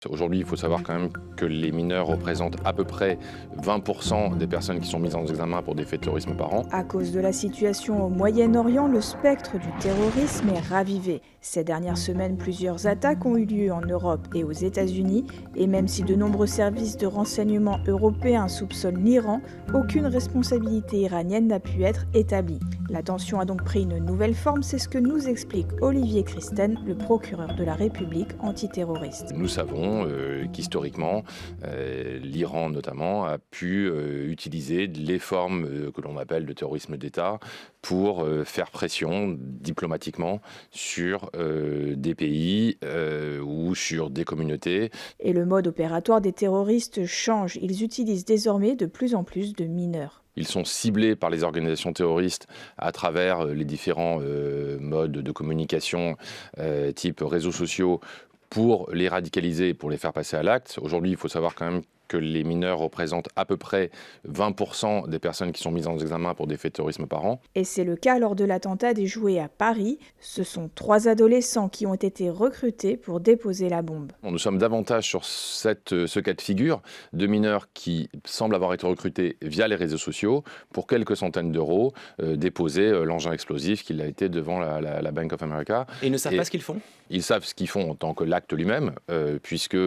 Aujourd'hui, il faut savoir quand même que les mineurs représentent à peu près 20% des personnes qui sont mises en examen pour des faits de terrorisme par an. À cause de la situation au Moyen-Orient, le spectre du terrorisme est ravivé. Ces dernières semaines, plusieurs attaques ont eu lieu en Europe et aux États-Unis, et même si de nombreux services de renseignement européens soupçonnent l'Iran, aucune responsabilité iranienne n'a pu être établie. La tension a donc pris une nouvelle forme, c'est ce que nous explique Olivier Christen, le procureur de la République antiterroriste. Nous savons qu'historiquement, l'Iran notamment a pu utiliser les formes que l'on appelle de terrorisme d'État pour faire pression diplomatiquement sur des pays ou sur des communautés. Et le mode opératoire des terroristes change, ils utilisent désormais de plus en plus de mineurs. Ils sont ciblés par les organisations terroristes à travers les différents modes de communication type réseaux sociaux pour les radicaliser et pour les faire passer à l'acte. Aujourd'hui, il faut savoir quand même que les mineurs représentent à peu près 20% des personnes qui sont mises en examen pour des faits de terrorisme par an. Et c'est le cas lors de l'attentat déjoué à Paris. Ce sont 3 adolescents qui ont été recrutés pour déposer la bombe. Nous sommes davantage sur ce cas de figure de mineurs qui semblent avoir été recrutés via les réseaux sociaux pour quelques centaines d'euros, déposer l'engin explosif qu'il a été devant la Bank of America. Et ils ne savent pas ce qu'ils font ? Ils savent ce qu'ils font en tant que l'acte lui-même, puisque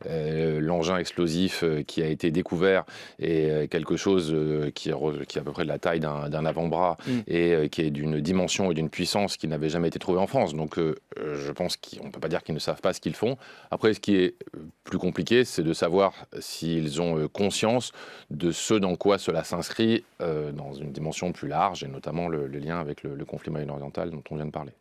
l'engin explosif qui a été découvert est quelque chose qui est à peu près de la taille d'un avant-bras et qui est d'une dimension et d'une puissance qui n'avait jamais été trouvée en France. Donc je pense qu'on ne peut pas dire qu'ils ne savent pas ce qu'ils font. Après, ce qui est plus compliqué, c'est de savoir s'ils ont conscience de ce dans quoi cela s'inscrit dans une dimension plus large, et notamment le lien avec le conflit moyen-oriental dont on vient de parler.